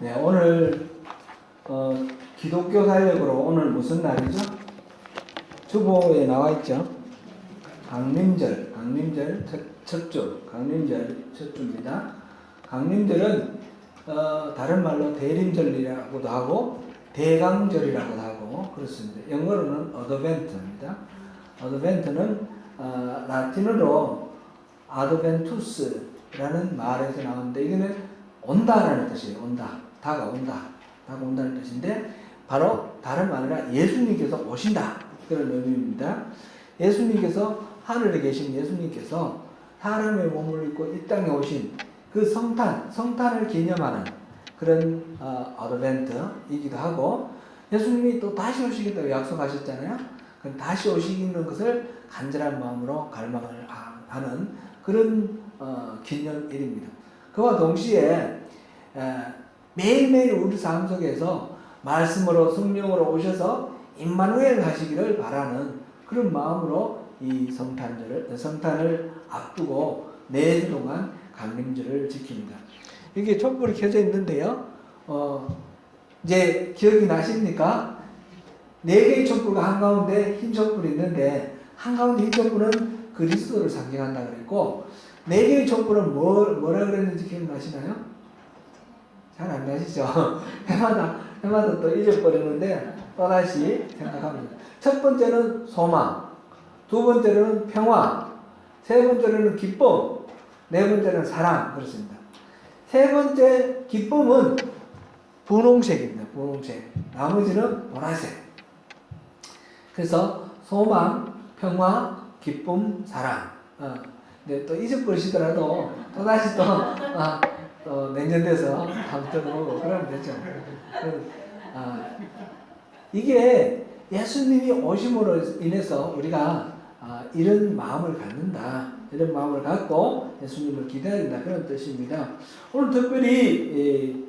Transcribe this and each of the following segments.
네, 오늘 기독교 달력으로 오늘 무슨 날이죠? 주보에 나와 있죠. 강림절 첫 주, 강림절 첫 주입니다. 강림절은 다른 말로 대림절이라고도 하고 대강절이라고도 하고 그렇습니다. 영어로는 어드벤트입니다. 어드벤트는 라틴어로 아드벤투스라는 말에서 나오는데 이거는 온다라는 뜻이에요. 다가온다는 뜻인데 바로 다른 말 아니라 예수님께서 오신다 그런 의미입니다. 예수님께서 하늘에 계신 예수님께서 사람의 몸을 입고 이 땅에 오신 그 성탄을 기념하는 그런 어드벤트이기도 하고 예수님이 또 다시 오시겠다고 약속하셨잖아요. 그럼 다시 오시는 것을 간절한 마음으로 갈망을 하는 그런 기념일입니다. 그와 동시에 매일매일 우리 삶 속에서 말씀으로 성령으로 오셔서 임마누엘 하시기를 바라는 그런 마음으로 이 성탄을 앞두고 4주 동안 강림절을 지킵니다. 이게 촛불이 켜져 있는데요. 이제 기억이 나십니까? 4개의 촛불과 한가운데 흰 촛불이 있는데 한가운데 흰 촛불은 그리스도를 상징한다 그랬고 4개의 촛불은 뭐라 그랬는지 기억나시나요? 잘 안 나시죠? 해마다 또 잊어버리는데 또다시 생각합니다. 첫 번째는 소망, 두 번째로는 평화, 세 번째로는 기쁨, 네 번째는 사랑 그렇습니다. 세 번째 기쁨은 분홍색입니다. 분홍색. 나머지는 보라색. 그래서 소망, 평화, 기쁨, 사랑. 근데 또 잊어버리시더라도 또다시 또 내년 돼서 다음 주로 그러면 되죠. 이게 예수님이 오심으로 인해서 우리가 이런 마음을 갖는다. 이런 마음을 갖고 예수님을 기다린다. 그런 뜻입니다. 오늘 특별히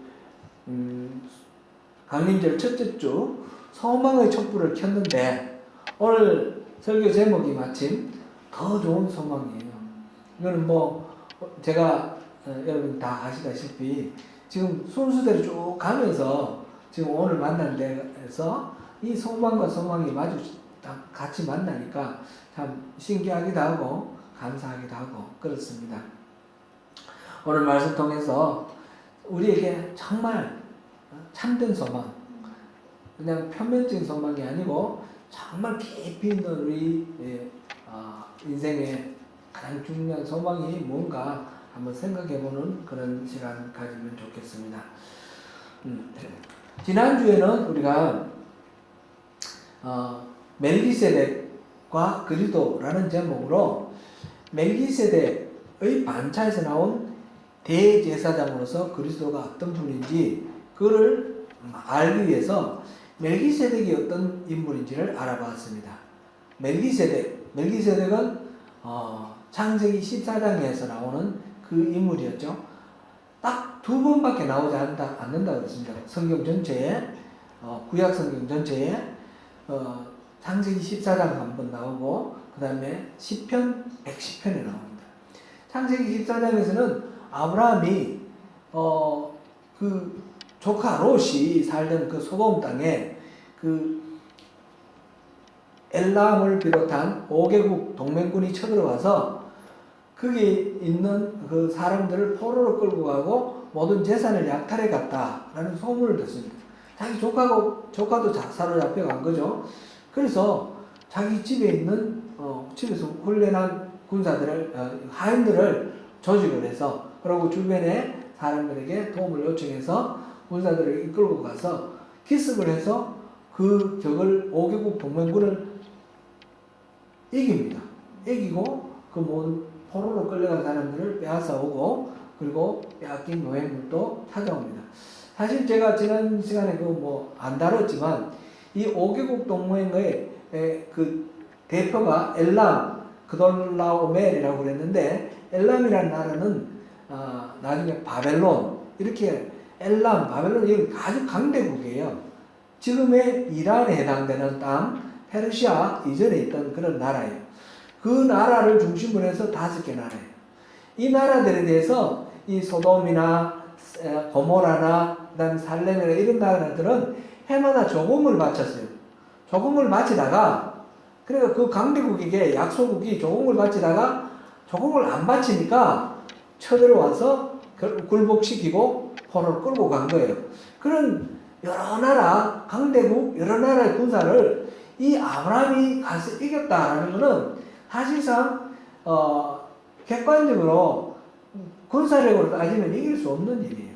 강림절 첫째 주 소망의 촛불을 켰는데 오늘 설교 제목이 마침 더 좋은 소망이에요. 이거는 제가 여러분 다 아시다시피 지금 순수대로 쭉 가면서 지금 오늘 만난 데에서 이 소망과 소망이 같이 만나니까 참 신기하기도 하고 감사하기도 하고 그렇습니다. 오늘 말씀 통해서 우리에게 정말 참된 소망, 그냥 표면적인 소망이 아니고 정말 깊이 있는 우리 인생의 가장 중요한 소망이 뭔가 한번 생각해보는 그런 시간 가지면 좋겠습니다. 지난주에는 우리가 멜기세덱과 그리스도라는 제목으로 멜기세덱의 반차에서 나온 대제사장으로서 그리스도가 어떤 분인지 그를 알기 위해서 멜기세덱이 어떤 인물인지를 알아봤습니다. 멜기세덱은 창세기 14장에서 나오는 그 인물이었죠. 딱 2번밖에 나오지 않는다 그랬습니다. 성경 전체에 구약 성경 전체에 창세기 14장 한 번 나오고 그 다음에 시편 110편에 나옵니다. 창세기 14장에서는 아브라함이 그 조카 롯이 살던 그 소돔 땅에 그 엘람을 비롯한 5개국 동맹군이 쳐들어와서 거기 있는 그 사람들을 포로로 끌고 가고 모든 재산을 약탈해 갔다라는 소문을 듣습니다. 자기 조카도 사로잡혀간 거죠. 그래서 자기 집에 있는 집에서 훈련한 하인들을 조직을 해서 그리고 주변의 사람들에게 도움을 요청해서 군사들을 이끌고 가서 기습을 해서 그 적을 5개국 동맹군을 이깁니다. 이기고 그 모든 포로로 끌려간 사람들을 빼앗아 오고 그리고 빼앗긴 노예물도 찾아옵니다. 사실 제가 지난 시간에 안 다뤘지만 이 5개국 동맹의 그 대표가 엘람 그돌라오멜이라고 그랬는데 엘람이라는 나라는 나중에 바벨론 이렇게 바벨론이 아주 강대국이에요. 지금의 이란에 해당되는 땅 페르시아 이전에 있던 그런 나라예요. 그 나라를 중심으로 해서 5개 나라예요. 이 나라들에 대해서 이 소돔이나 고모라나 그다음에 살렘이나 이런 나라들은 해마다 조금을 바쳤어요. 조금을 바치다가 그러니까 그 강대국에게 약소국이 조금을 바치다가 조금을 안 바치니까 쳐들어와서 굴복시키고 포로를 끌고 간 거예요. 그런 여러 나라 강대국 여러 나라의 군사를 이 아브라함이 가서 이겼다라는 것은 사실상 객관적으로 군사력으로 따지면 이길 수 없는 일이에요.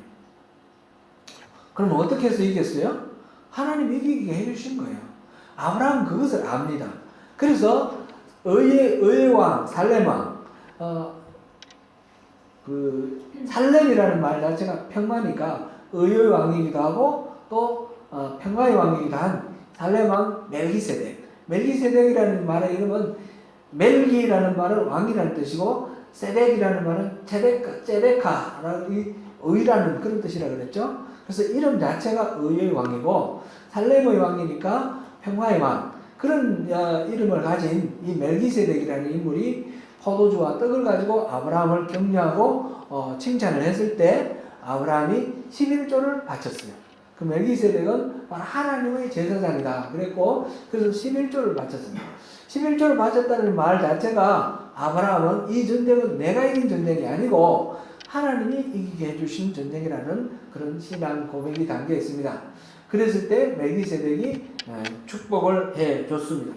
그럼 어떻게 해서 이겼어요? 하나님이 이기게 해주신 거예요. 아브라함은 그것을 압니다. 그래서 의의 왕 살렘왕 살렘이라는 말 자체가 평화니까 의의 왕이기도 하고 또 평화의 왕이기도 한 살렘왕 멜기세덱. 멜기세덱이라는 말의 이름은 멜기라는 말은 왕이라는 뜻이고 세덱이라는 말은 제데카라는 의라는 그런 뜻이라 그랬죠. 그래서 이름 자체가 의의 왕이고 살렘의 왕이니까 평화의 왕 그런 이름을 가진 이 멜기세덱이라는 인물이 포도주와 떡을 가지고 아브라함을 격려하고 칭찬을 했을 때 아브라함이 11조를 바쳤어요. 그 멜기세덱은 바로 하나님의 제사장이다 그랬고 그래서 11조를 바쳤습니다. 11조를 바쳤다는 말 자체가 아브라함은 이 전쟁은 내가 이긴 전쟁이 아니고 하나님이 이기게 해주신 전쟁이라는 그런 신앙 고백이 담겨 있습니다. 그랬을 때 멜기세덱이 축복을 해줬습니다.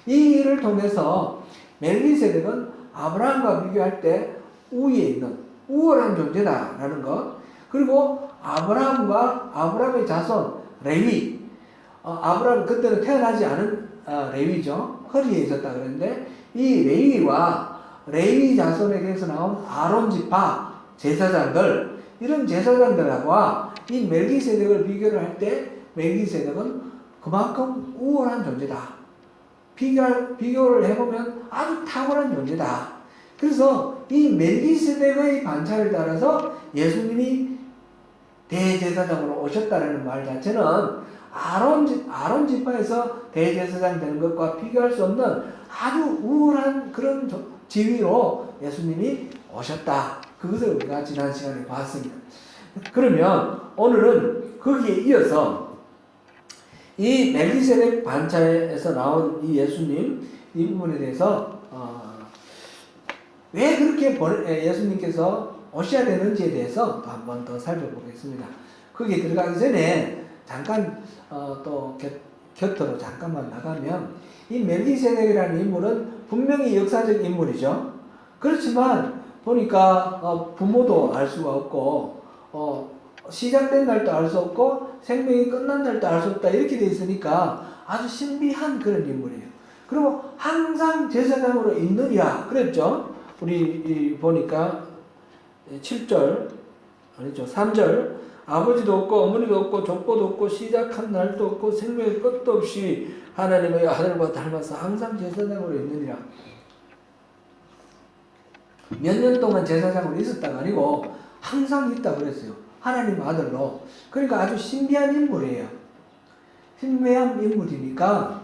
이 일을 통해서 멜기세덱은 아브라함과 비교할 때 우위에 있는 우월한 존재다라는 것 그리고 아브라함의 자손 레위 아브라함 그때는 태어나지 않은 레위죠. 허리에 있었다 그랬는데 이 레위와 레위 자손에게서 나온 아론 지파 제사장들 이런 제사장들하고 이 멜기세덱을 비교를 할 때 멜기세덱은 그만큼 우월한 존재다. 비교를 해보면 아주 탁월한 존재다. 그래서 이 멜기세덱의 반차를 따라서 예수님이 대제사장으로 오셨다는 말 자체는 아론 지파에서 대제사장 되는 것과 비교할 수 없는 아주 우월한 그런 지위로 예수님이 오셨다. 그것을 우리가 지난 시간에 봤습니다. 그러면 오늘은 거기에 이어서 이 멜기세덱 반차에서 나온 이 예수님 이 부분에 대해서 왜 그렇게 예수님께서 오셔야 되는지에 대해서 또 한 번 더 살펴보겠습니다. 거기에 들어가기 전에 잠깐 또 곁으로 잠깐만 나가면 이 멜기세덱이라는 인물은 분명히 역사적 인물이죠. 그렇지만 보니까 부모도 알 수가 없고 시작된 날도 알 수 없고 생명이 끝난 날도 알 수 없다 이렇게 돼 있으니까 아주 신비한 그런 인물이에요. 그리고 항상 제사장으로 있느냐 그랬죠. 우리 보니까 7절 아니죠 3절 아버지도 없고 어머니도 없고 족보도 없고 시작한 날도 없고 생명의 끝도 없이 하나님의 아들과 닮아서 항상 제사장으로 있느니라. 몇 년 동안 제사장으로 있었다가 아니고 항상 있다 그랬어요. 하나님 아들로. 그러니까 아주 신비한 인물이에요. 신비한 인물이니까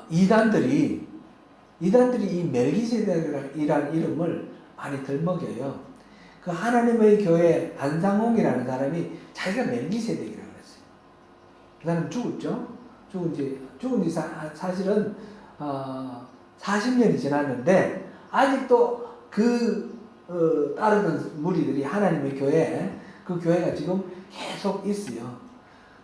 이단들이 이 멜기세덱이라는 이름을 많이 들먹여요. 그 하나님의 교회 안상홍이라는 사람이 자기가 멜기세덱이라고 그랬어요. 그 사람 죽었죠. 죽은 지 사실은 40년이 지났는데 아직도 따르던 무리들이 하나님의 교회 그 교회가 지금 계속 있어요.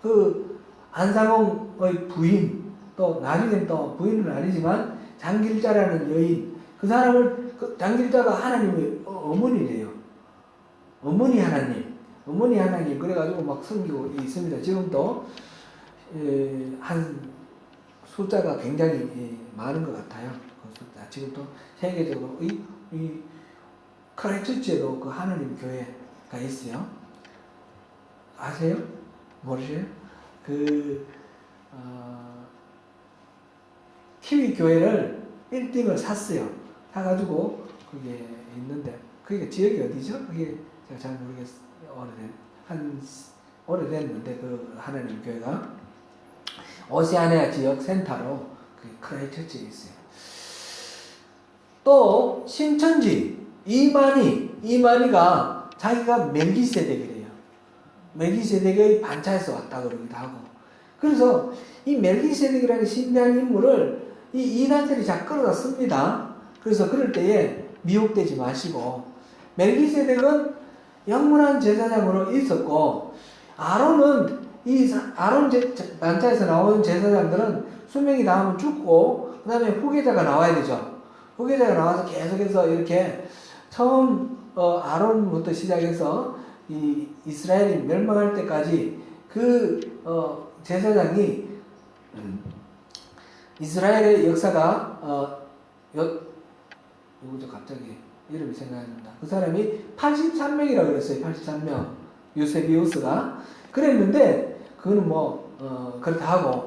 그 안상홍의 부인 또 나중엔 또 부인은 아니지만 장길자라는 여인 그 사람을 장길자가 하나님의 어머니래요. 어머니 하나님 그래가지고 막 섬기고 있습니다. 지금도 한 숫자가 굉장히 많은 것 같아요. 그 숫자. 지금도 세계적으로 이 크라이처치에도 그 하나님 교회가 있어요. 아세요? 모르세요? 키위 교회를 빌딩을 샀어요. 사가지고 그게 있는데 그게 지역이 어디죠? 그게 제가 잘 모르겠어요. 오래됐는데 그 하나님 교회가 오세아니아 지역 센터로 그 크라이처치에 있어요. 또 신천지 이만희가 자기가 멜기세덱이래요. 멜기세덱의 반차에서 왔다 그러기도 하고. 그래서 이 멜기세덱이라는 신비한 인물을 이 이단들이 자꾸 끌어다 씁니다. 그래서 그럴 때에 미혹되지 마시고, 멜기세덱은 영원한 제사장으로 있었고, 아론은 이 아론 반차에서 나오는 제사장들은 수명이 닿으면 죽고, 그 다음에 후계자가 나와야 되죠. 후계자가 나와서 계속해서 이렇게 처음 아론부터 시작해서 이 이스라엘이 멸망할 때까지 그 제사장이 이스라엘의 역사가 누구죠? 갑자기 이름이 생각이 납니다. 그 사람이 83명이라고 그랬어요. 83명. 유세비우스가 그랬는데, 그거는 그렇다 하고,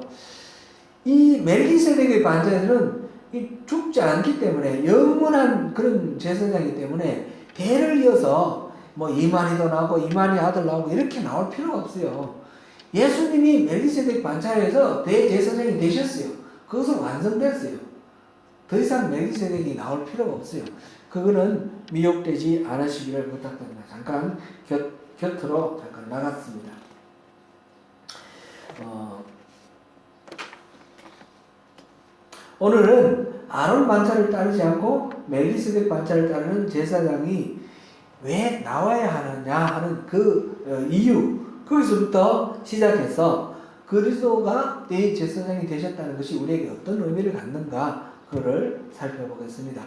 이 멜기세덱의 반차에서는 죽지 않기 때문에, 영원한 그런 제사장이기 때문에 대를 이어서 이만희도 나오고 이만희 아들 나오고 이렇게 나올 필요가 없어요. 예수님이 멜기세덱 반차에서 대제사장이 되셨어요. 그것은 완성됐어요. 더 이상 멜기세덱이 나올 필요가 없어요. 그거는 미혹되지 않으시기를 부탁드립니다. 잠깐 곁으로 잠깐 나갔습니다. 오늘은 아론 반차를 따르지 않고 멜기세덱 반차를 따르는 제사장이 왜 나와야 하느냐 하는 그 이유, 거기서부터 시작해서 그리스도가 대제사장이 되셨다는 것이 우리에게 어떤 의미를 갖는가, 그거를 살펴보겠습니다.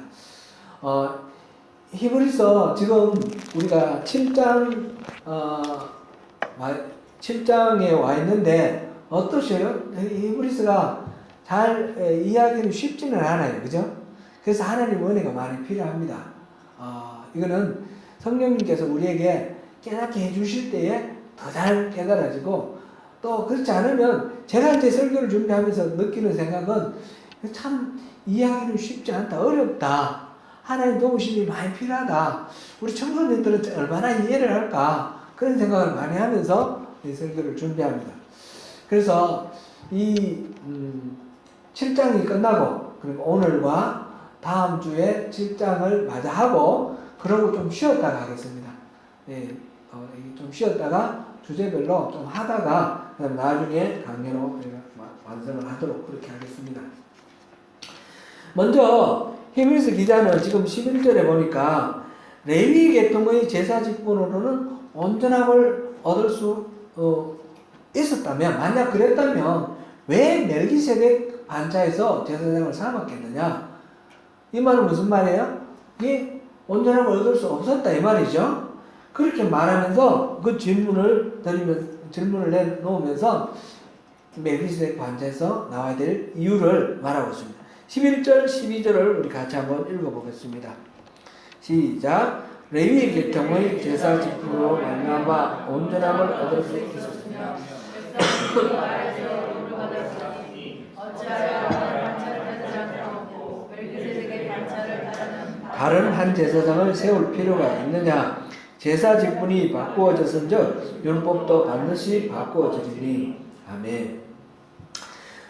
히브리서 지금 우리가 7장에 와 있는데 어떠셔요? 히브리서가 잘 이해하기는 쉽지는 않아요. 그죠? 그래서 하나님의 은혜가 많이 필요합니다. 이거는 성령님께서 우리에게 깨닫게 해주실 때에 더 잘 깨달아지고, 또 그렇지 않으면 제가 이제 설교를 준비하면서 느끼는 생각은 참 이해하기는 쉽지 않다, 어렵다, 하나님 도우심이 많이 필요하다, 우리 청소년들은 얼마나 이해를 할까, 그런 생각을 많이 하면서 이 설교를 준비합니다. 그래서 이 7장이 끝나고, 그리고 오늘과 다음 주에 7장을 맞이하고 그러고 좀 쉬었다가 하겠습니다. 좀 쉬었다가 주제별로 좀 하다가 그다음 나중에 강연으로 완성을 하도록 그렇게 하겠습니다. 먼저 히브리서 기자는 지금 11절에 보니까 레위 계통의 제사 직분으로는 온전함을 얻을 수 있었다면, 만약 그랬다면 왜 멜기세덱 반차에서 제사장을 삼았겠느냐? 이 말은 무슨 말이에요? 이게 온전함을 얻을 수 없었다 이 말이죠. 그렇게 말하면서 그 질문을 내놓으면서 멜기세덱 반차에서 나와야 될 이유를 말하고 있습니다. 11절, 12절을 우리 같이 한번 읽어보겠습니다. 시작. 레위 계통의 제사 직분으로 말미암아 온전함을 얻을 수 있었습니다. 다른 한 제사장을 세울 필요가 있느냐? 제사 직분이 바꾸어졌은즉 율법도 반드시 바꾸어지리니. 아멘.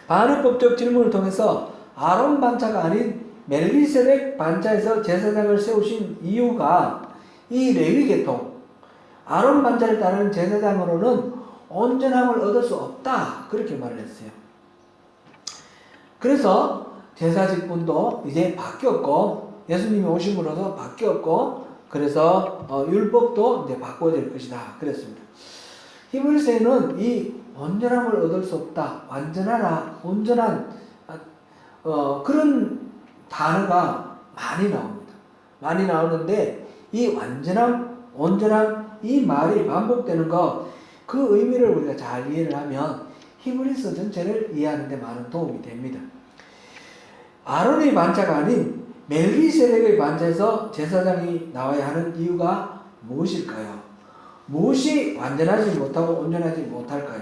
반응법적 질문을 통해서 아론 반차가 아닌 멜기세덱 반차에서 제사장을 세우신 이유가 이 레위 계통, 아론 반차를 따르는 제사장으로는 온전함을 얻을 수 없다, 그렇게 말을 했어요. 그래서 제사 직분도 이제 바뀌었고, 예수님이 오심으로써 바뀌었고, 그래서 율법도 이제 바꿔질 것이다, 그랬습니다. 히브리서에는 이 온전함을 얻을 수 없다, 완전하라, 온전한 그런 단어가 많이 나옵니다. 많이 나오는데 이 완전함, 온전함, 이 말이 반복되는 것, 그 의미를 우리가 잘 이해를 하면 히브리서 전체를 이해하는 데 많은 도움이 됩니다. 아론의 반차가 아닌 멜기세덱의 반차에서 제사장이 나와야 하는 이유가 무엇일까요? 무엇이 완전하지 못하고 온전하지 못할까요?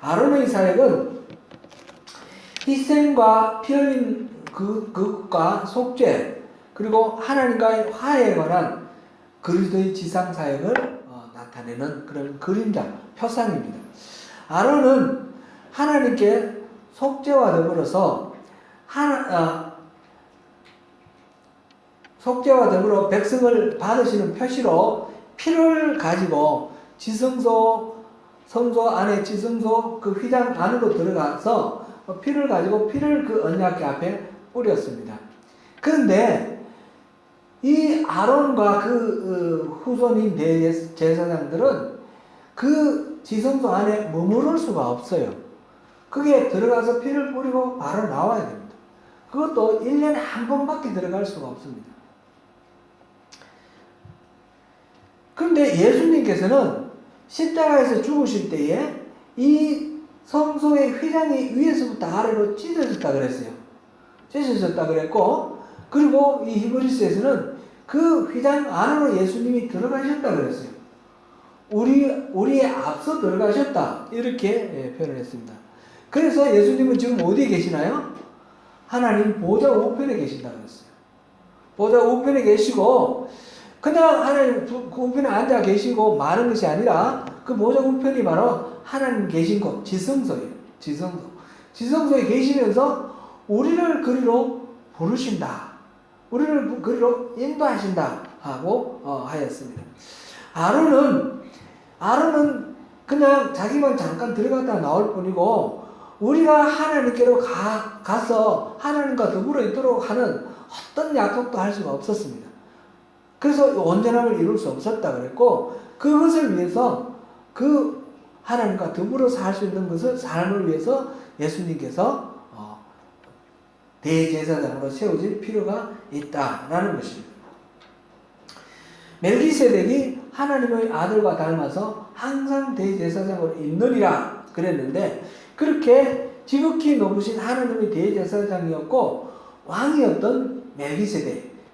아론의 사역은 희생과 피 흘린 그것과 속죄, 그리고 하나님과의 화해에 관한 그리스도의 지상 사역을 나타내는 그런 그림자, 표상입니다. 아론은 하나님께 속죄와 더불어서 속죄와 더불어 백성을 받으시는 표시로 피를 가지고 지성소 성소 안에 지성소 그 휘장 안으로 들어가서 피를 가지고 피를 그 언약궤 앞에 뿌렸습니다. 그런데 이 아론과 그 후손인 대제사장들은 그 지성소 안에 머무를 수가 없어요. 그게 들어가서 피를 뿌리고 바로 나와야 됩니다. 그것도 1년에 한 번밖에 들어갈 수가 없습니다. 그런데 예수님께서는 십자가에서 죽으실 때에 이 성소의 휘장이 위에서부터 아래로 찢어졌다 그랬어요. 찢어졌다 그랬고, 그리고 이 히브리서에서는 그 휘장 안으로 예수님이 들어가셨다 그랬어요. 우리의 앞서 들어가셨다. 이렇게 표현했습니다. 그래서 예수님은 지금 어디에 계시나요? 하나님 보좌 우편에 계신다 그랬어요. 보좌 우편에 계시고, 그냥 하나님 그 우편에 앉아 계시고 마는 것이 아니라 그 보좌 우편이 바로 하나님 계신 곳, 지성소예요. 지성소. 지성소에 계시면서 우리를 그리로 부르신다. 우리를 그리로 인도하신다. 하고 하였습니다. 아론은 그냥 자기만 잠깐 들어갔다 나올 뿐이고, 우리가 하나님께로 가서 하나님과 더불어 있도록 하는 어떤 약속도 할 수가 없었습니다. 그래서 온전함을 이룰 수 없었다 그랬고, 그것을 위해서 그 하나님과 더불어 살 수 있는 것을 삶을 위해서 예수님께서 대제사장으로 세워질 필요가 있다라는 것입니다. 멜기세덱이 하나님의 아들과 닮아서 항상 대제사장으로 있느니라 그랬는데, 그렇게 지극히 높으신 하나님의 대제사장이었고 왕이었던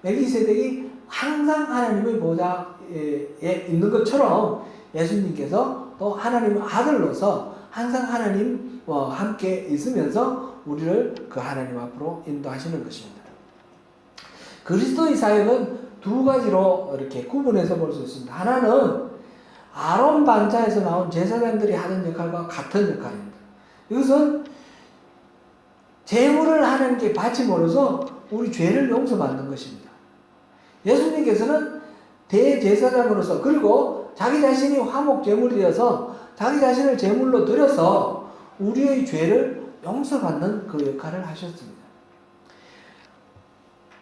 멜기세덱이 항상 하나님의 보좌에 있는 것처럼 예수님께서 또 하나님의 아들로서 항상 하나님과 함께 있으면서 우리를 그 하나님 앞으로 인도하시는 것입니다. 그리스도의 사역은 두 가지로 이렇게 구분해서 볼 수 있습니다. 하나는 아론 반차에서 나온 제사장들이 하는 역할과 같은 역할입니다. 이것은 제물을 하나님께 바침으로써 우리 죄를 용서받는 것입니다. 예수님께서는 대제사장으로서, 그리고 자기 자신이 화목 제물이 되어서 자기 자신을 제물로 드려서 우리의 죄를 용서받는 그 역할을 하셨습니다.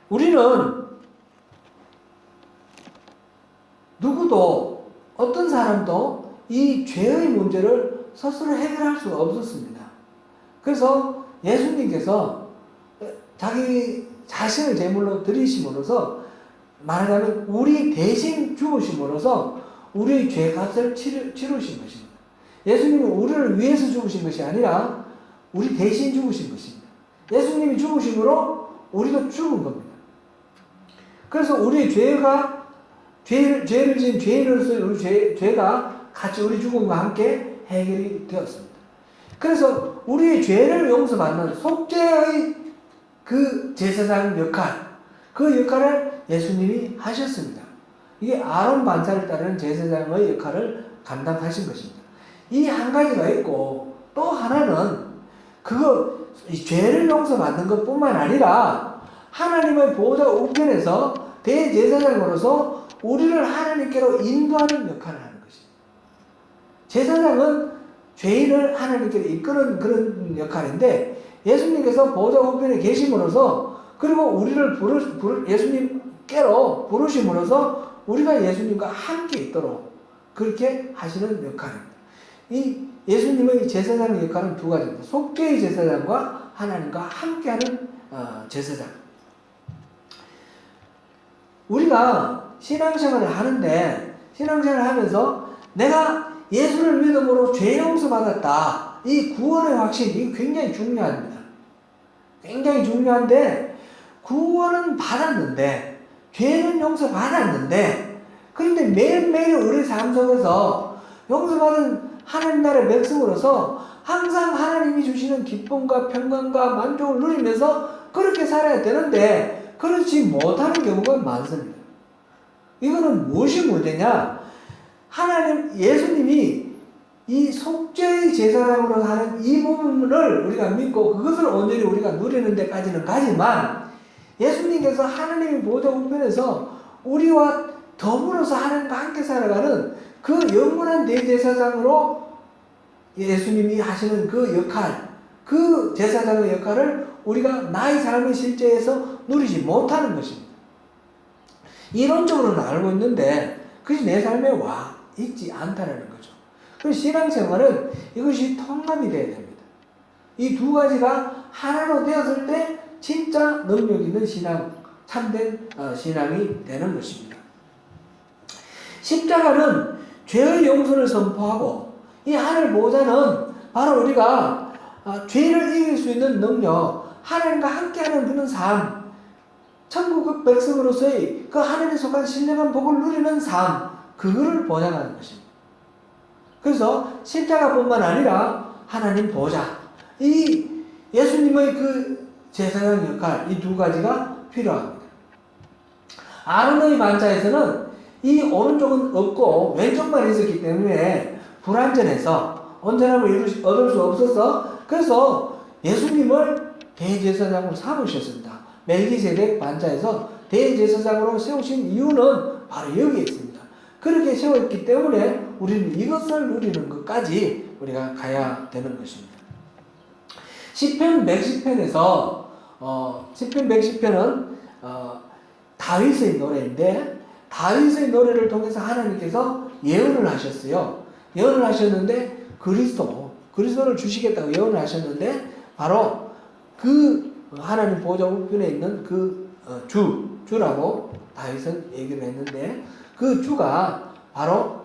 우리는 누구도, 어떤 사람도 이 죄의 문제를 스스로 해결할 수가 없었습니다. 그래서 예수님께서 자기 자신을 제물로 드리심으로써, 말하자면 우리 대신 죽으심으로써 우리의 죄값을 치르신 것입니다. 예수님은 우리를 위해서 죽으신 것이 아니라 우리 대신 죽으신 것입니다. 예수님이 죽으심으로 우리도 죽은 겁니다. 그래서 우리의 죄를 지은 죄인으로서 우리 죄가 같이 우리 죽음과 함께 해결이 되었습니다. 그래서 우리의 죄를 용서받는 속죄의 그 제사장 역할, 그 역할을 예수님이 하셨습니다. 이게 아론 반차를 따르는 제사장의 역할을 감당하신 것입니다. 이 한 가지가 있고, 또 하나는 이 죄를 용서받는 것뿐만 아니라 하나님의 보좌 우편에서 대제사장으로서 우리를 하나님께로 인도하는 역할을 하는 것입니다. 제사장은 죄인을 하나님께로 이끄는 그런 역할인데, 예수님께서 보좌 우편에 계심으로써, 그리고 우리를 예수님께로 부르심으로써 우리가 예수님과 함께 있도록 그렇게 하시는 역할입니다. 이 예수님의 제사장의 역할은 두 가지입니다. 속죄의 제사장과 하나님과 함께하는 제사장. 우리가 신앙생활을 하는데, 신앙생활을 하면서 내가 예수를 믿음으로 죄 용서받았다, 이 구원의 확신, 이게 굉장히 중요합니다. 굉장히 중요한데, 구원은 받았는데, 죄는 용서받았는데, 그런데 매일매일 우리 삶 속에서 용서받은 하나님 나라의 백성으로서 항상 하나님이 주시는 기쁨과 평강과 만족을 누리면서 그렇게 살아야 되는데, 그렇지 못하는 경우가 많습니다. 이거는 무엇이 문제냐? 예수님이 이 속죄의 제사장으로 하는 이 부분을 우리가 믿고 그것을 온전히 우리가 누리는 데까지는 가지만, 예수님께서 하나님의 보좌 우편에서 우리와 더불어서 하나님과 함께 살아가는 그 영원한 대제사장으로 예수님이 하시는 그 역할, 그 제사장의 역할을 우리가 나의 삶의 실제에서 누리지 못하는 것입니다. 이론적으로는 알고 있는데 그것이 내 삶에 와 있지 않다는 거죠. 그래서 신앙생활은 이것이 통합이 되어야 됩니다. 이 두 가지가 하나로 되었을 때 진짜 능력 있는 신앙, 참된 신앙이 되는 것입니다. 십자가는 죄의 용서를 선포하고 이 하늘 보호자는 바로 우리가 죄를 이길 수 있는 능력, 하나님과 함께하는 그런 삶, 천국 백성으로서의 그 하늘에 속한 신령한 복을 누리는 삶, 그거를 보장하는 것입니다. 그래서 십자가뿐만 아니라 하나님 보호자, 이 예수님의 그 제사장 역할, 이 두 가지가 필요합니다. 아론의 만자에서는 이 오른쪽은 없고 왼쪽만 있었기 때문에 불완전해서 온전함을 얻을 수 없어서 그래서 예수님을 대제사장으로 삼으셨습니다. 멜기세덱 반자에서 대제사장으로 세우신 이유는 바로 여기에 있습니다. 그렇게 세웠기 때문에 우리는 이것을 누리는 것까지 우리가 가야 되는 것입니다. 시편 110편에서 시편 110편은 다윗의 노래인데 다윗의 노래를 통해서 하나님께서 예언을 하셨어요. 예언을 하셨는데 그리스도를 주시겠다고 예언을 하셨는데 바로 그 하나님 보호자 우편에 있는 그 주라고 다윗은 얘기를 했는데 그 주가 바로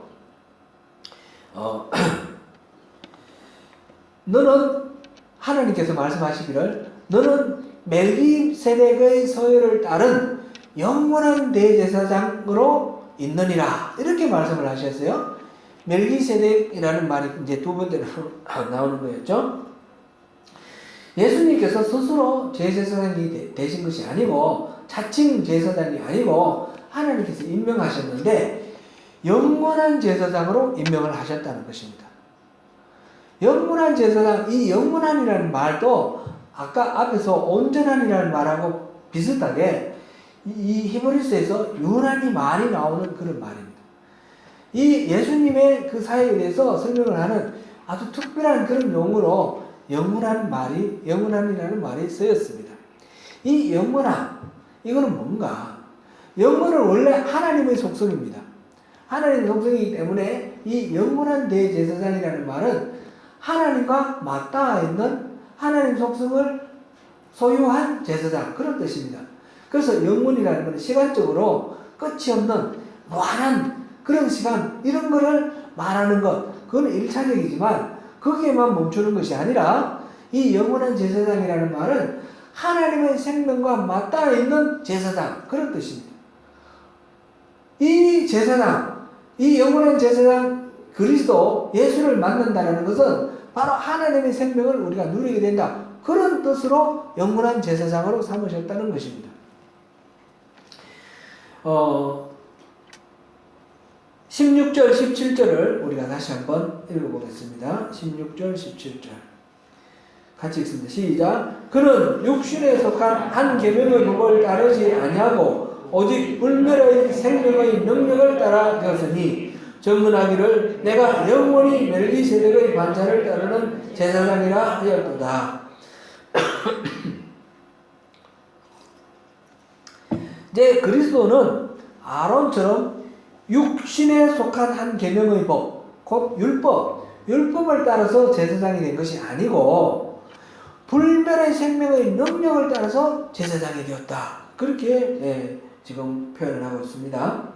너는 하나님께서 말씀하시기를 너는 멜기세덱의 서열을 따른 영원한 대제사장으로 있느니라 이렇게 말씀을 하셨어요. 멜기세덱이라는 말이 이제 두 번째로 나오는 거였죠. 예수님께서 스스로 제사장이 되신 것이 아니고 자칭 제사장이 아니고 하나님께서 임명하셨는데 영원한 제사장으로 임명을 하셨다는 것입니다. 영원한 제사장, 이 영원한이라는 말도 아까 앞에서 온전한이라는 말하고 비슷하게 이 히브리서에서 유난히 많이 나오는 그런 말입니다. 이 예수님의 그 사역에 대해서 설명을 하는 아주 특별한 그런 용어로 영원한이라는 말이 쓰였습니다. 이 영원한, 이거는 뭔가? 영원은 원래 하나님의 속성입니다. 하나님의 속성이기 때문에 이 영원한 대제사장이라는 말은 하나님과 맞닿아 있는 하나님 속성을 소유한 제사장, 그런 뜻입니다. 그래서 영원이라는 것은 시간적으로 끝이 없는 무한한 그런 시간, 이런 거를 말하는 것, 그건 1차적이지만 거기에만 멈추는 것이 아니라 이 영원한 제사장이라는 말은 하나님의 생명과 맞닿아 있는 제사장, 그런 뜻입니다. 이 제사장, 이 영원한 제사장 그리스도 예수를 만난다는 것은 바로 하나님의 생명을 우리가 누리게 된다. 그런 뜻으로 영원한 제사장으로 삼으셨다는 것입니다. 16절, 17절을 우리가 다시 한번 읽어보겠습니다. 16절, 17절. 같이 읽습니다. 시작. 그는 육신에 속한 한 계명의 법을 따르지 아니하고 오직 불멸의 생명의 능력을 따라 되었으니 전문하기를 내가 영원히 멜기세덱의 반차를 따르는 제사장이라 하였도다. 이제 그리스도는 아론처럼 육신에 속한 한 계명의 법, 곧 율법을 따라서 제사장이 된 것이 아니고 불멸의 생명의 능력을 따라서 제사장이 되었다. 그렇게 지금 표현을 하고 있습니다.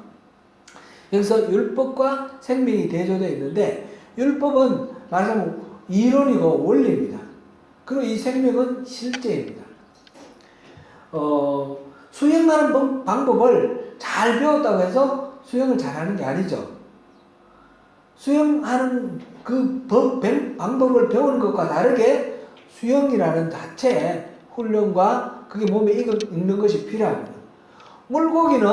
여기서 율법과 생명이 대조되어 있는데 율법은 말하자면 이론이고 원리입니다. 그리고 이 생명은 실제입니다. 수행하는 방법을 잘 배웠다고 해서 수행을 잘하는 게 아니죠. 수행하는 그 방법을 배우는 것과 다르게 수행이라는 자체의 훈련과 그게 몸에 익는 것이 필요합니다. 물고기는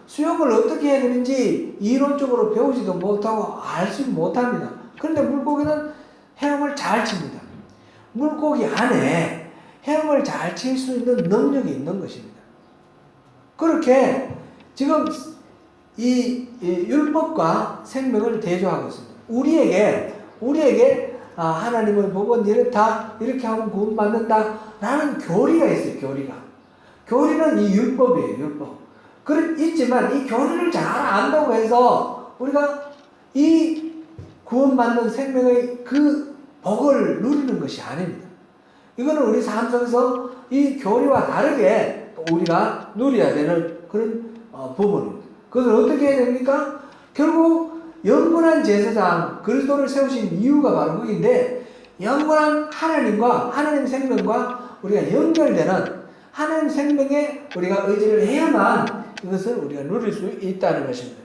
수영을 어떻게 해야 되는지 이론적으로 배우지도 못하고 알지 못합니다. 그런데 물고기는 헤엄을 잘 칩니다. 물고기 안에 헤엄을 잘 칠 수 있는 능력이 있는 것입니다. 그렇게 지금 이 율법과 생명을 대조하고 있습니다. 우리에게 하나님의 법은 이렇다, 이렇게 하면 구원받는다 라는 교리가 있어요. 교리는 이 율법이에요. 율법. 있지만 이 교리를 잘 안다고 해서 우리가 이 구원받는 생명의 그 복을 누리는 것이 아닙니다. 이거는 우리 삶 속에서 이 교리와 다르게 우리가 누려야 되는 그런 부분입니다. 그것을 어떻게 해야 됩니까? 결국 영원한 제사장 그리스도를 세우신 이유가 바로 거기인데, 영원한 하나님과 하나님 생명과 우리가 연결되는 하나님 생명에 우리가 의지를 해야만 이것을 우리가 누릴 수 있다는 것입니다.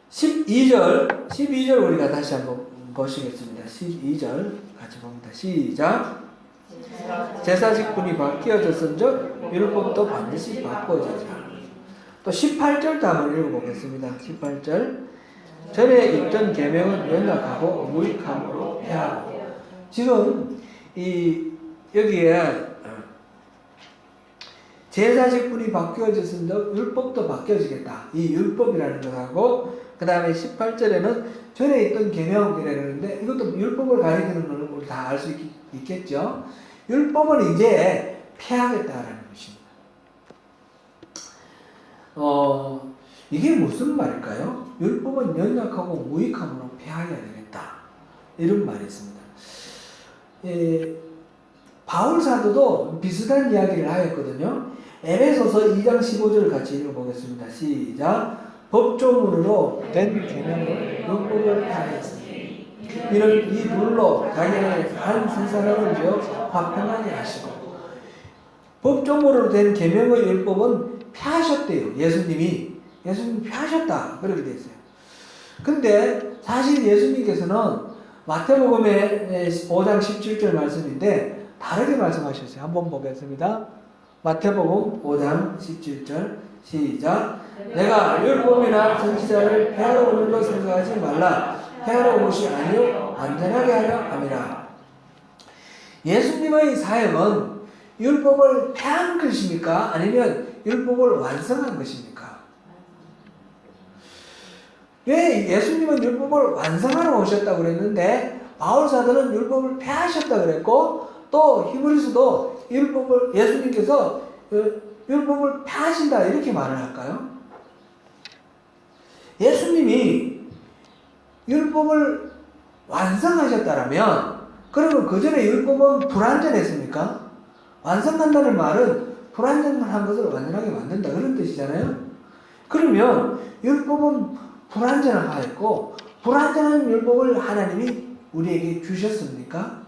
12절 우리가 다시 한번 보시겠습니다. 12절 같이 봅니다. 시작. 제사 직분이 바뀌어졌은즉 율법도 반드시 바꿔지리라. 또 18절도 한번 읽어보겠습니다. 18절. 전에 있던 계명은 연약하고 무익함으로 폐하고. 지금 여기에 제사 직분이 바뀌어졌은즉 율법도 바뀌어지겠다. 이 율법이라는 것하고, 그 다음에 18절에는 전에 있던 계명이라는데, 이것도 율법을 가리키는 것을 우리 다 알 수 있겠죠. 율법은 이제 폐하겠다라는 것입니다. 이게 무슨 말일까요? 율법은 연약하고 무익함으로 폐하여야 되겠다, 이런 말이 있습니다. 바울 사도도 비슷한 이야기를 하였거든요. 에베소서 2장 15절 같이 읽어보겠습니다. 시작. 법조문으로 된 계명으로 율법을 폐하였으니 이는 이 둘로 자기의 한 사람을 지어 화평하게 하시고. 법조문으로 된 계명의 율법은 폐하셨대요. 예수님이 폐하셨다, 그렇게 되어 있어요. 근데 사실 예수님께서는 마태복음의 5장 17절 말씀인데 다르게 말씀하셨어요. 한번 보겠습니다. 마태복음 5장 17절 시작. 내가 율법이나 선지자를 폐하러 오는 것 생각하지 말라. 폐하러 온 것이 아니요 완전하게 하려 함이라. 예수님의 사역은 율법을 폐한 것입니까? 아니면 율법을 완성한 것입니까? 왜 예수님은 율법을 완성하러 오셨다고 그랬는데 바울 사도는 율법을 폐하셨다고 그랬고, 또 히브리서도 예수님께서 율법을 폐하신다 이렇게 말을 할까요? 예수님이 율법을 완성하셨다라면 그러면 그 전에 율법은 불완전했습니까? 완성한다는 말은 불완전한 것을 완전하게 만든다, 그런 뜻이잖아요. 그러면 율법은 불완전하였고 불완전한 율법을 하나님이 우리에게 주셨습니까?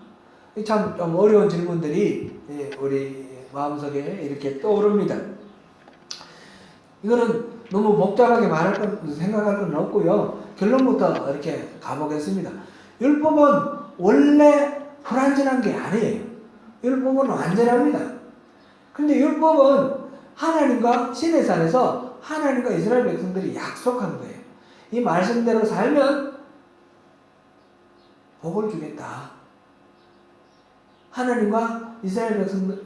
참 좀 어려운 질문들이 우리 마음속에 이렇게 떠오릅니다. 이거는 너무 복잡하게 생각할 건 없고요. 결론부터 이렇게 가보겠습니다. 율법은 원래 불완전한 게 아니에요. 율법은 완전합니다. 근데 율법은 하나님과 시내산에서 하나님과 이스라엘 백성들이 약속한 거예요. 이 말씀대로 살면 복을 주겠다. 하나님과 이스라엘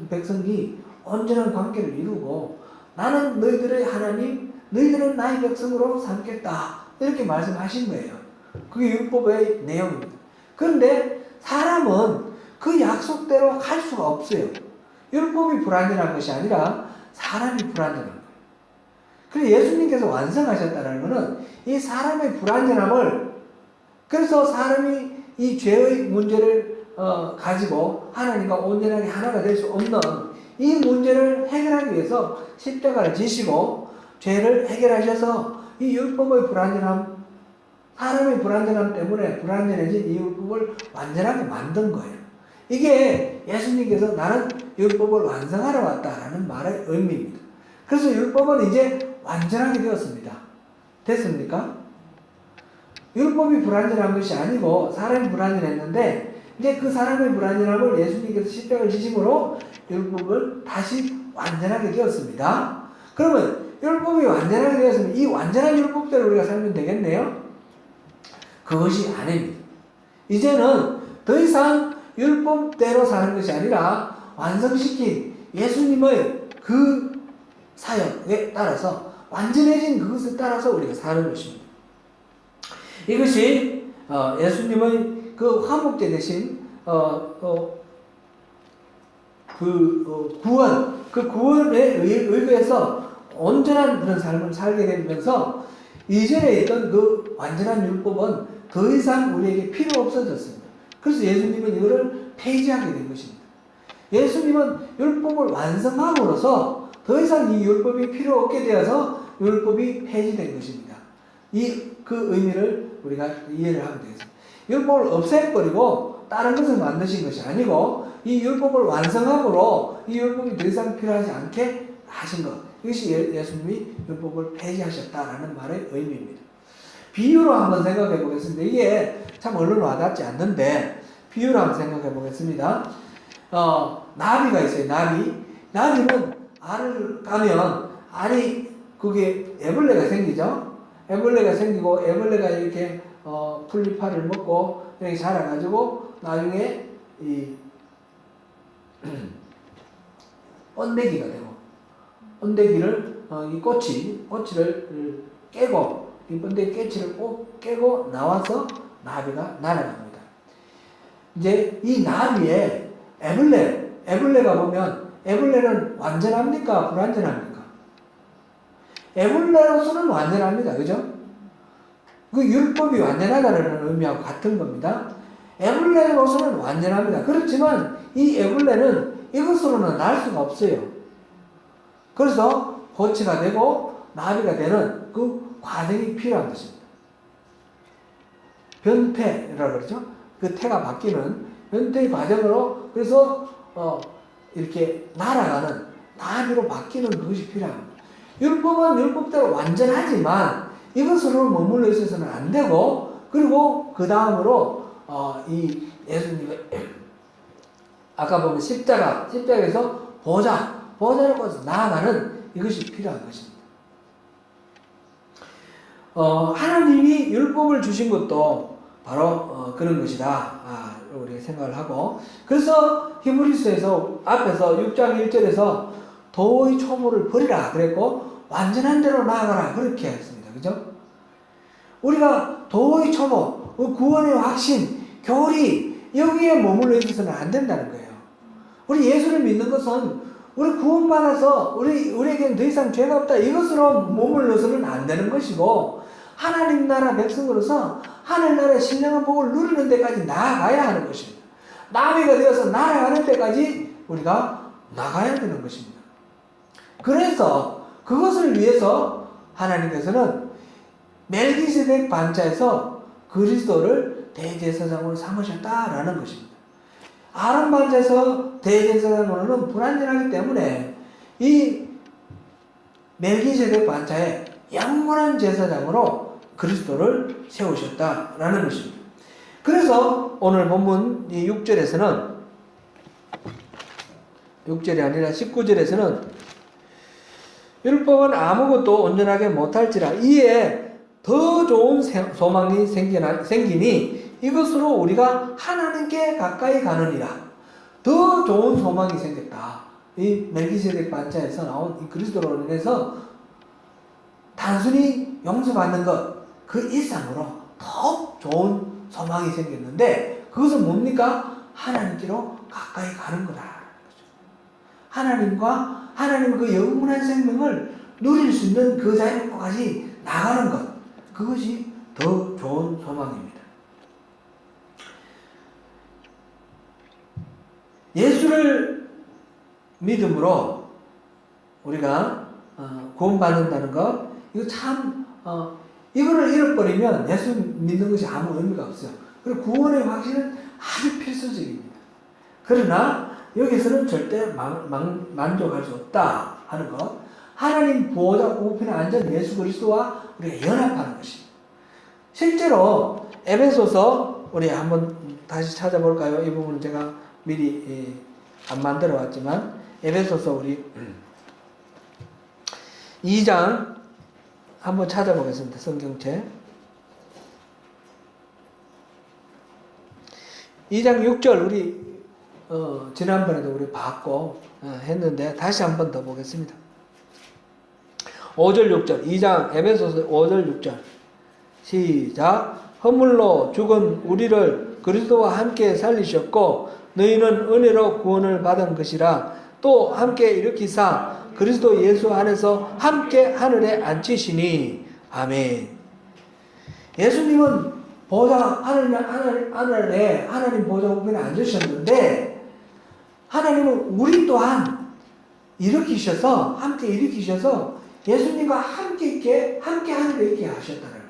백성이 온전한 관계를 이루고 나는 너희들의 하나님, 너희들은 나의 백성으로 삼겠다, 이렇게 말씀하신 거예요. 그게 율법의 내용입니다. 그런데 사람은 그 약속대로 갈 수가 없어요. 율법이 불완전한 것이 아니라 사람이 불완전한 거예요. 그래서 예수님께서 완성하셨다는 것은 이 사람의 불완전함을, 그래서 사람이 이 죄의 문제를 가지고 하나님과 온전하게 하나가 될 수 없는 이 문제를 해결하기 위해서 십자가를 지시고 죄를 해결하셔서 이 율법의 불완전함, 사람의 불완전함 때문에 불완전해진 이 율법을 완전하게 만든 거예요. 이게 예수님께서 나는 율법을 완성하러 왔다라는 말의 의미입니다. 그래서 율법은 이제 완전하게 되었습니다. 됐습니까? 율법이 불완전한 것이 아니고 사람이 불완전했는데, 이제 그 사람의 불완전함을 예수님께서 십자가를 지심으로 율법을 다시 완전하게 되었습니다. 그러면 율법이 완전하게 되었으면 이 완전한 율법대로 우리가 살면 되겠네요? 그것이 아닙니다. 이제는 더 이상 율법대로 사는 것이 아니라 완성시킨 예수님의 그 사역에 따라서, 완전해진 그것에 따라서 우리가 사는 것입니다. 이것이 예수님의 그 화목제 대신 구원, 그 구원에 의거해서 온전한 그런 삶을 살게 되면서 이전에 있던 그 완전한 율법은 더 이상 우리에게 필요 없어졌습니다. 그래서 예수님은 이거를 폐지하게 된 것입니다. 예수님은 율법을 완성함으로써 더 이상 이 율법이 필요 없게 되어서 율법이 폐지된 것입니다. 그 의미를 우리가 이해를 하면 되겠습니다. 율법을 없애버리고 다른 것을 만드신 것이 아니고 이 율법을 완성함으로 이 율법이 더 이상 필요하지 않게 하신 것. 이것이 예수님이 율법을 폐지하셨다라는 말의 의미입니다. 비유로 한번 생각해 보겠습니다. 이게 참 얼른 와닿지 않는데 비유로 한번 생각해 보겠습니다. 나비가 있어요. 나비는 알을 까면 알이 그게 애벌레가 생기죠. 애벌레가 생기고 애벌레가 이렇게 풀잎알을 먹고 이렇게 자라가지고 나중에 이 번데기가 되고 번데기를 이 꼬치를 깨고 이 번데기 깨치를 꼭 깨고 나와서 나비가 날아갑니다. 이제 이 나비에 애벌레가 보면 애벌레는 완전합니까? 불완전합니까? 애벌레로서는 완전합니다. 그죠? 그 율법이 완전하다는 의미하고 같은 겁니다. 애벌레로서는 완전합니다. 그렇지만 이 애벌레는 이것으로는 날 수가 없어요. 그래서 고치가 되고 나비가 되는 그 과정이 필요한 것입니다. 변태라고 그러죠. 그 태가 바뀌는 변태의 과정으로 그래서 이렇게 날아가는 나비로 바뀌는 그것이 필요합니다. 율법은 율법대로 완전하지만 이것으로 머물러 있어서는 안 되고 그리고 그 다음으로 이 예수님의 아까 보면 십자가에서 보좌를 꽂아서 나아가는 이것이 필요한 것입니다. 하나님이 율법을 주신 것도 바로 그런 것이다. 우리가 생각을 하고 그래서 히브리서에서 앞에서 6장 1절에서 도의 초보를 버리라 그랬고 완전한 대로 나아가라 그렇게 했습니다. 그죠? 우리가 도의 초보, 구원의 확신, 교리 여기에 머물러 있어서는 안 된다는 거예요. 우리 예수를 믿는 것은 우리 구원받아서 우리에게는 더 이상 죄가 없다 이것으로 머물러서는 안 되는 것이고 하나님 나라 백성으로서 하늘나라의 신령한 복을 누리는 데까지 나아가야 하는 것입니다. 나비가 되어서 날아가는 데까지 우리가 나가야 되는 것입니다. 그래서 그것을 위해서 하나님께서는 멜기세덱 반차에서 그리스도를 대제사장으로 삼으셨다라는 것입니다. 아론 반차에서 대제사장으로는 불완전하기 때문에 이 멜기세덱 반차에 영원한 제사장으로 그리스도를 세우셨다라는 것입니다. 그래서 오늘 본문 이 6절에서는 6절이 아니라 19절에서는 율법은 아무것도 온전하게 못할지라 이에 더 좋은 소망이 생기니 이것으로 우리가 하나님께 가까이 가느니라. 더 좋은 소망이 생겼다. 이 멜기세덱 반차에서 나온 이 그리스도로 인해서 단순히 용서받는 것 그 이상으로 더욱 좋은 소망이 생겼는데 그것은 뭡니까? 하나님께로 가까이 가는 거다. 하나님 그 영원한 생명을 누릴 수 있는 그 자리까지 나가는 것 그것이 더 좋은 소망입니다. 예수를 믿음으로 우리가 구원받는다는 것 이거 참 이거를 잃어버리면 예수 믿는 것이 아무 의미가 없어요. 그리고 구원의 확신은 아주 필수적입니다. 그러나 여기서는 절대 만족할 수 없다 하는 것. 하나님 보호자 우편에 앉은 예수 그리스도와 우리가 연합하는 것입니다. 실제로 에베소서 우리 한번 다시 찾아볼까요? 이 부분은 제가 미리 안 만들어 왔지만 에베소서 우리 2장 한번 찾아보겠습니다. 성경책 2장 6절 우리 지난번에도 우리 봤고 했는데 다시 한 번 더 보겠습니다. 5절 6절 2장 에베소서 5절 6절 시작 허물로 죽은 우리를 그리스도와 함께 살리셨고 너희는 은혜로 구원을 받은 것이라. 또 함께 일으키사 그리스도 예수 안에서 함께 하늘에 앉히시니. 아멘. 예수님은 하늘에 하나님 보좌 우편에 앉으셨는데 하나님은 우리 또한 함께 일으키셔서 예수님과 함께 하늘에 있게 하셨다는 거예요.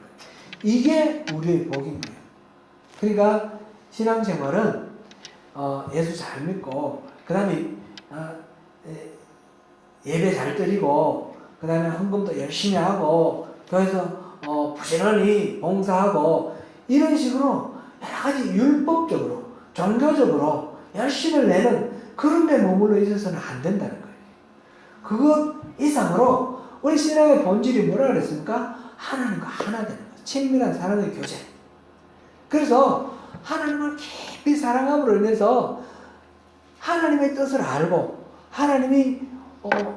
이게 우리의 복인 거예요. 그러니까 신앙생활은 예수 잘 믿고 그 다음에 예배 잘 드리고 그 다음에 헌금도 열심히 하고 교회에서 부지런히 봉사하고 이런 식으로 여러 가지 율법적으로 종교적으로 열심을 내는 그런 데 머물러 있어서는 안 된다는 거예요. 그것 이상으로 우리 신앙의 본질이 뭐라 그랬습니까? 하나님과 하나 되는 거예요. 친밀한 사랑의 교제. 그래서 하나님을 깊이 사랑함으로 인해서 하나님의 뜻을 알고 하나님이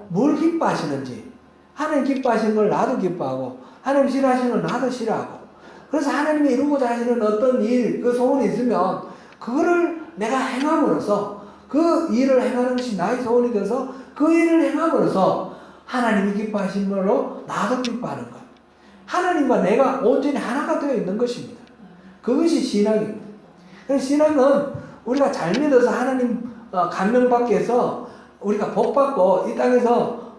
뭘 기뻐하시는지, 하나님 기뻐하시는 걸 나도 기뻐하고 하나님 싫어하시는 걸 나도 싫어하고, 그래서 하나님이 이루고자 하시는 어떤 일, 그 소원이 있으면 그거를 내가 행함으로써 그 일을 행하는 것이 나의 소원이 되어서 그 일을 행함으로써 하나님이 기뻐하시는 걸로 나도 기뻐하는 것. 하나님과 내가 온전히 하나가 되어 있는 것입니다. 그것이 신앙입니다. 그래서 신앙은 우리가 잘 믿어서 하나님 감명받게 해서 우리가 복받고 이 땅에서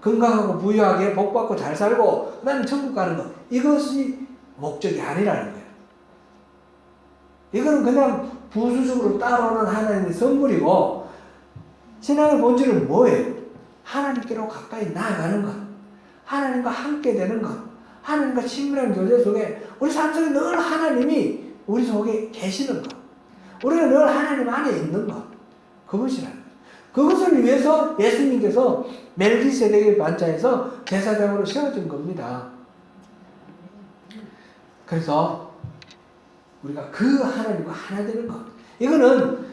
건강하고 부유하게 복받고 잘 살고 그 다음에 천국 가는 것, 이것이 목적이 아니라는 거예요. 이거는 그냥 부수적으로 따라오는 하나님의 선물이고, 신앙의 본질은 뭐예요? 하나님께로 가까이 나아가는 것, 하나님과 함께 되는 것, 하나님과 친밀한 교제 속에 우리 삶 속에 늘 하나님이 우리 속에 계시는 것, 우리가 늘 하나님 안에 있는 것, 그것이라는 거예요. 그것을 위해서 예수님께서 멜기세덱의 반차에서 제사장으로 세워진 겁니다. 그래서 우리가 그 하나님과 하나 되는 것, 이거는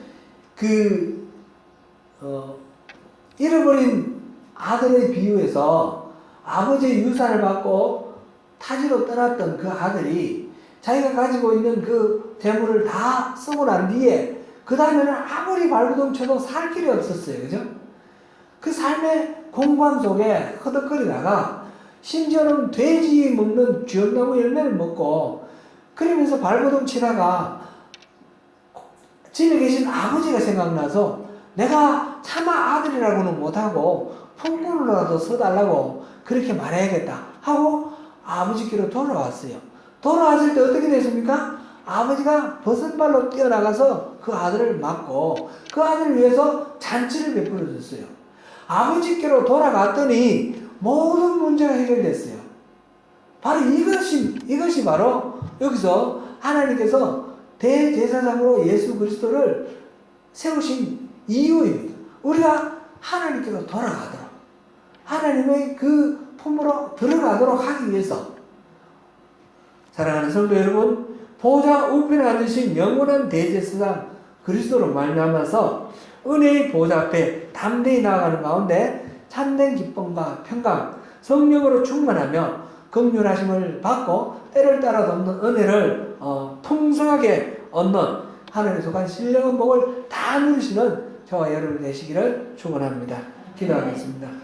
잃어버린 아들의 비유에서 아버지의 유산을 받고 타지로 떠났던 그 아들이 자기가 가지고 있는 그 재물을 다 쓰고 난 뒤에 그 다음에는 아무리 발버둥 쳐도 살 길이 없었어요. 그죠? 그 삶의 공고함 속에 허덕거리다가 심지어는 돼지 먹는 쥐엄나무 열매를 먹고 그러면서 발버둥 치다가 집에 계신 아버지가 생각나서 내가 차마 아들이라고는 못하고 풍문으로라도 써달라고 그렇게 말해야겠다 하고 아버지께로 돌아왔어요. 돌아왔을 때 어떻게 됐습니까? 아버지가 버선발로 뛰어나가서 그 아들을 맞고 그 아들을 위해서 잔치를 베풀어 줬어요. 아버지께로 돌아갔더니 모든 문제가 해결됐어요. 바로 이것이 바로 여기서 하나님께서 대제사장으로 예수 그리스도를 세우신 이유입니다. 우리가 하나님께로 돌아가도록, 하나님의 그 품으로 들어가도록 하기 위해서. 사랑하는 성도 여러분, 보좌 우편에 앉으신 영원한 대제사장 그리스도로 말미암아서 은혜의 보좌 앞에 담대히 나아가는 가운데 참된 기쁨과 평강, 성령으로 충만하며 긍휼하심을 받고 때를 따라 돕는 은혜를 풍성하게 얻는 하늘에 속한 신령한 복을 다 누리시는 저와 여러분 되시기를 축원합니다. 기도하겠습니다.